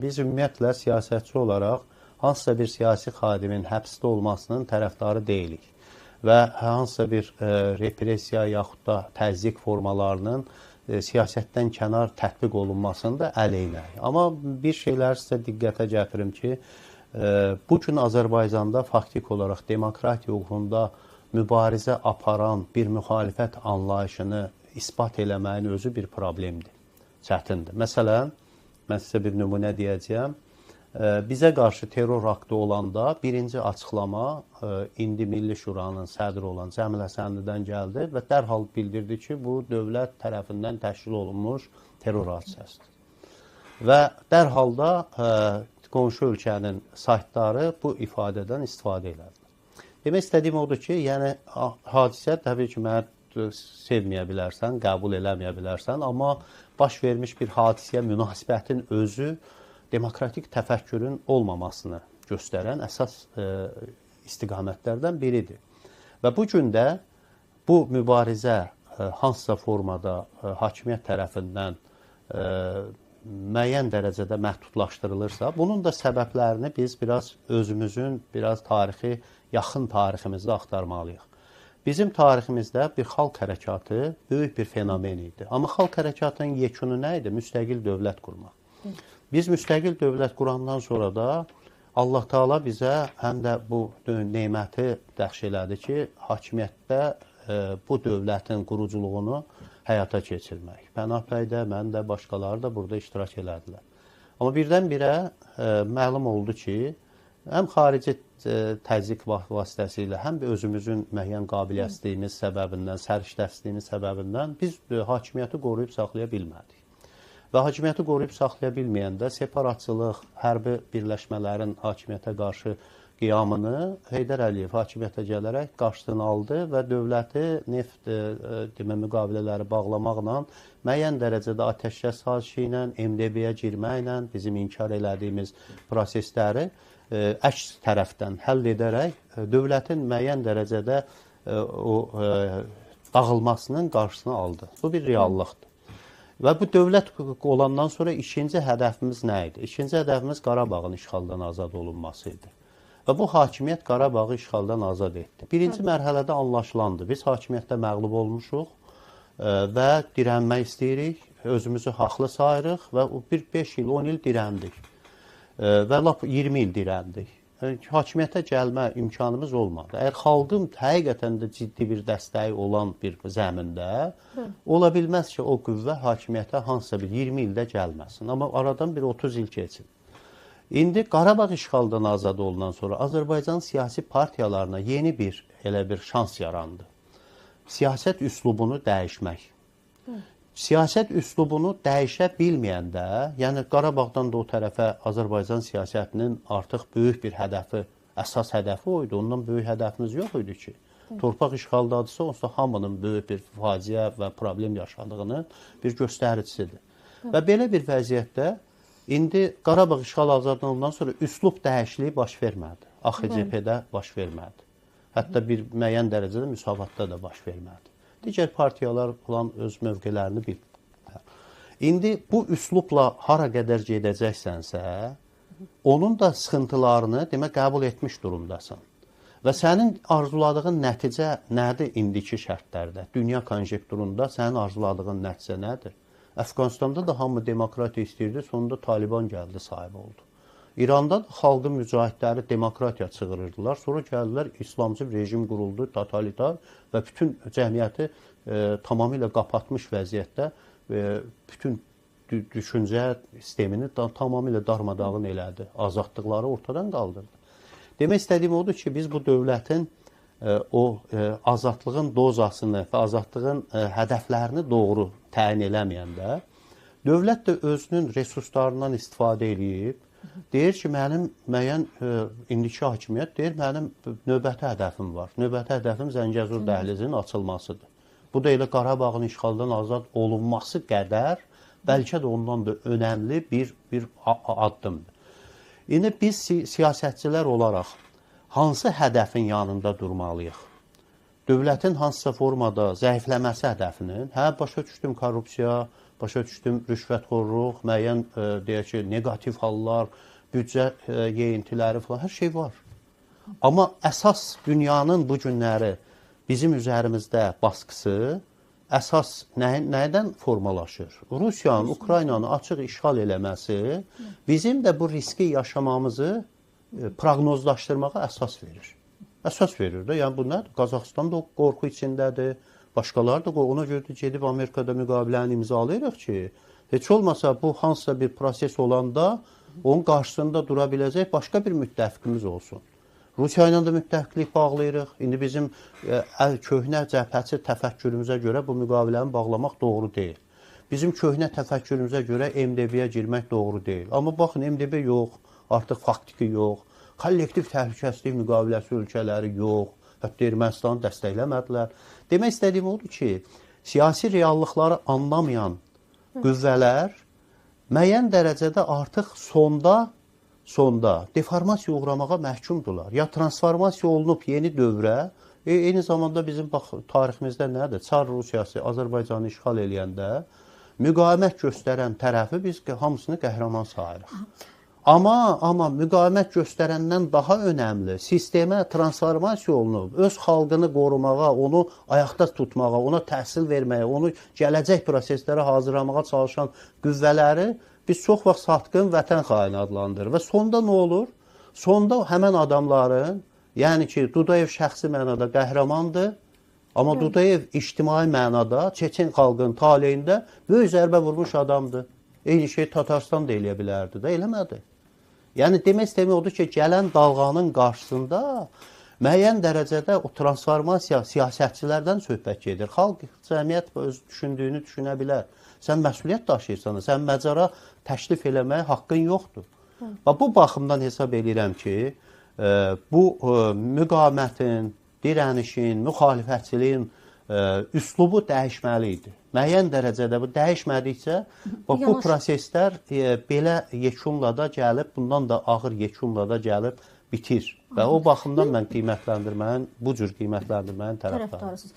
Biz ümumiyyətlə siyasətçi olaraq hansısa bir siyasi xadimin həbsdə olmasının tərəfdarı deyilik və hansısa bir repressiya yaxud da təzyiq formalarının siyasətdən kənar tətbiq olunmasını da əleyhinəyik. Amma bir şeylər sizə diqqətə gətirim ki, bu gün Azərbaycanda faktiki olaraq demokratiya uğrunda mübarizə aparan bir müxalifət anlayışını isbat eləməyin özü bir problemdir, çətindir. Məsələn, mən sizə bir nümunə deyəcəyəm. Bizə qarşı terror aktı olanda birinci açıqlama indi Milli Şuranın sədri olan Cəmil Həsənlidən gəldi və dərhal bildirdi ki, bu dövlət tərəfindən təşkil olunmuş terror hadisəsidir. Və dərhal da qonşu ölkənin saytları bu ifadədən istifadə elədilər. Demək istədiyim odur ki, yəni hadisə təbii ki, mənə sevməyə bilərsən, qəbul eləməyə bilərsən, amma baş vermiş bir hadisəyə münasibətin özü demokratik təfəkkürün olmamasını göstərən əsas istiqamətlərdən biridir. Və bu gün də bu mübarizə hansısa formada hakimiyyət tərəfindən müəyyən dərəcədə məhdudlaşdırılırsa, bunun da səbəblərini biz özümüzün tarixi, yaxın tariximizdə axtarmalıyıq. Bizim tariximizdə bir xalq hərəkatı böyük bir fenomen idi. Amma xalq hərəkatının yekunu nə idi? Müstəqil dövlət qurmaq. Biz müstəqil dövlət qurandan sonra da Allah Taala bizə həm də bu neməti bəxş elədi ki, hakimiyyətdə bu dövlətin quruculuğunu həyata keçirmək. Pənah bəy də, mən də, başqaları da burada iştirak elədilər. Amma birdən-birə məlum oldu ki, həm xarici təzyiq vasitəsilə, həm də özümüzün müəyyən qabiliyyətsizliyimiz səbəbindən, səriştəsliyimiz səbəbindən biz hakimiyyəti qoruyub saxlaya bilmədik. Və hakimiyyəti qoruyub saxlaya bilməyəndə separatçılıq, hərbi birləşmələrin hakimiyyətə qarşı qiyamını Heydər Əliyev hakimiyyətə gələrək qarşısını aldı və dövləti neft müqavilələri bağlamaqla, müəyyən dərəcədə atəşkəs sazişi ilə, MDB-yə girməklə bizim inkar elədiyimiz prosesləri əks tərəfdən həll edərək dövlətin müəyyən dərəcədə dağılmasının qarşısını aldı. Bu bir reallıqdır. Və bu dövlət olandan sonra ikinci hədəfimiz nə idi? İkinci hədəfimiz Qarabağın işğaldan azad olunması idi. Və bu hakimiyyət Qarabağı işğaldan azad etdi. Birinci mərhələdə anlaşılandı. Biz hakimiyyətdə məğlub olmuşuq və dirənmək istəyirik, özümüzü haqlı sayırıq və bir 5 il, 10 il dirəndik. Və lap 20 il dirəndik. Hakimiyyətə gəlmə imkanımız olmadı. Əgər xalqın həqiqətən də ciddi bir dəstəyi olan bir zəmində, ola bilməz ki, o qüvvə hakimiyyətə hansısa bir 20 ildə gəlməsin. Amma aradan bir 30 il keçin. İndi Qarabağ işğaldan azad olunan sonra Azərbaycan siyasi partiyalarına yeni bir şans yarandı. Siyasət üslubunu dəyişmək. Siyasət üslubunu dəyişə bilməyəndə, yəni Qarabağdan da o tərəfə Azərbaycan siyasətinin artıq böyük bir hədəfi, əsas hədəfi o idi. Ondan böyük hədəfimiz yox idi ki. Torpaq işğaldadısa, onsuz hamının böyük bir faciə və problem yaşadığını bir göstəricisidir. Və belə bir vəziyyətdə indi Qarabağ işğal azadlığından sonra üslub dəyişikliyi baş vermədi. AXCP-də baş vermədi. Hətta bir müəyyən dərəcədə müsavatda da baş vermədi. Digər partiyalar olan öz mövqələrini bilmirlər. İndi bu üslubla hara qədər gedəcəksənsə, onun da sıxıntılarını demək qəbul etmiş durumdasan. Və sənin arzuladığın nəticə nədir indiki şərtlərdə? Dünya konjekturunda sənin arzuladığın nəticə nədir? Əfqanistanda da hamı demokratiya istəyirdi, sonunda Taliban gəldi, sahib oldu. İranda da xalqın mücahidləri demokratiya çığırırdılar. Sonra gəldilər, İslamcı rejim quruldu, totalitar və bütün cəmiyyəti tamamilə qapatmış vəziyyətdə bütün düşüncə sistemini tamamilə darmadağın elədi. Azadlıqları ortadan qaldırdı. Demək istədiyim odur ki, biz bu dövlətin azadlığın dozasını və azadlığın hədəflərini doğru təyin eləməyəndə, dövlət də özünün resurslarından istifadə edib, deyir ki, mənim müəyyən indiki hakimiyyət deyir, mənim növbəti hədəfim var. Növbəti hədəfim Zəngəzur dəhlizinin açılmasıdır. Bu da elə Qarabağın işğaldan azad olunması qədər, bəlkə də ondan da önəmli bir addımdır. İndi biz siyasətçilər olaraq hansı hədəfin yanında durmalıyıq? Dövlətin hansısa formada zəifləməsi hədəfinin, başa düşdüm korrupsiya, başa düşdüm, rüşvətxorluq, müəyyən deyək ki, negativ hallar, büdcə yeyintiləri falan, hər şey var. Amma əsas dünyanın bu günləri bizim üzərimizdə baskısı əsas nədən formalaşır? Rusiyanın Ukraynanı açıq işğal eləməsi bizim də bu riski yaşamamızı proqnozlaşdırmağa əsas verir. Əsas verir də. Yəni bu nədir? Qazaxıstan da qorxu içindədir. Başqaları da ona görə də gedib Amerikada müqaviləni imzalayırıq ki, heç olmasa bu hansısa bir proses olanda onun qarşısında dura biləcək başqa bir müttəfiqimiz olsun. Rusiya ilə də müttəfiqlik bağlayırıq. İndi bizim köhnə cəbhəçi təfəkkürümüzə görə bu müqaviləni bağlamaq doğru deyil. Bizim köhnə təfəkkürümüzə görə MDB-yə girmək doğru deyil. Amma baxın, MDB yox, artıq faktiki yox, kollektiv təhlükəsizlik müqaviləsi ölkələri yox, hətta Ermənistanı dəstəkləmədilər. Demək istədiyim odur ki, siyasi reallıqları anlamayan qüvvələr müəyyən dərəcədə artıq sonda deformasiya uğramağa məhkumdurlar. Ya transformasiya olunub yeni dövrə, eyni zamanda bizim tariximizdə nədir? Çar Rusiyası Azərbaycanı işğal eləyəndə müqavimət göstərən tərəfi biz hamısını qəhrəman sayırıq. Amma müqavimət göstərəndən daha önəmli sistemə transformasiya olunub, öz xalqını qorumağa, onu ayaqda tutmağa, ona təhsil verməyə, onu gələcək proseslərə hazırlamağa çalışan qüvvələri biz çox vaxt satqın vətən xaini adlandırır. Və sonda nə olur? Sonda həmən adamların, yəni ki, Dudayev şəxsi mənada qəhrəmandır, amma Dudayev ictimai mənada Çeçen xalqının taleyində böyük zərbə vurmuş adamdır. Eyni şey Tatarstan da eləyə bilərdi də, eləmədi. Yəni demək istəmək odur ki, gələn dalğanın qarşısında müəyyən dərəcədə o transformasiya siyasətçilərdən söhbət gedir. Xalq, cəmiyyət öz düşündüyünü düşünə bilər. Sən məsuliyyət daşıyırsan, sən məcara təklif eləməyə haqqın yoxdur. Və bu baxımdan hesab edirəm ki, bu müqavimətin, dirənişin, müxalifətçiliyin üslubu dəyişməli idi. Müəyyən dərəcədə bu dəyişmədikcə bu proseslər belə yekunla da gəlib, bundan da ağır yekunla da gəlib bitir. Və o baxımdan mən qiymətləndirməyin, bu cür qiymətləndirməyin tərəfdarıyam.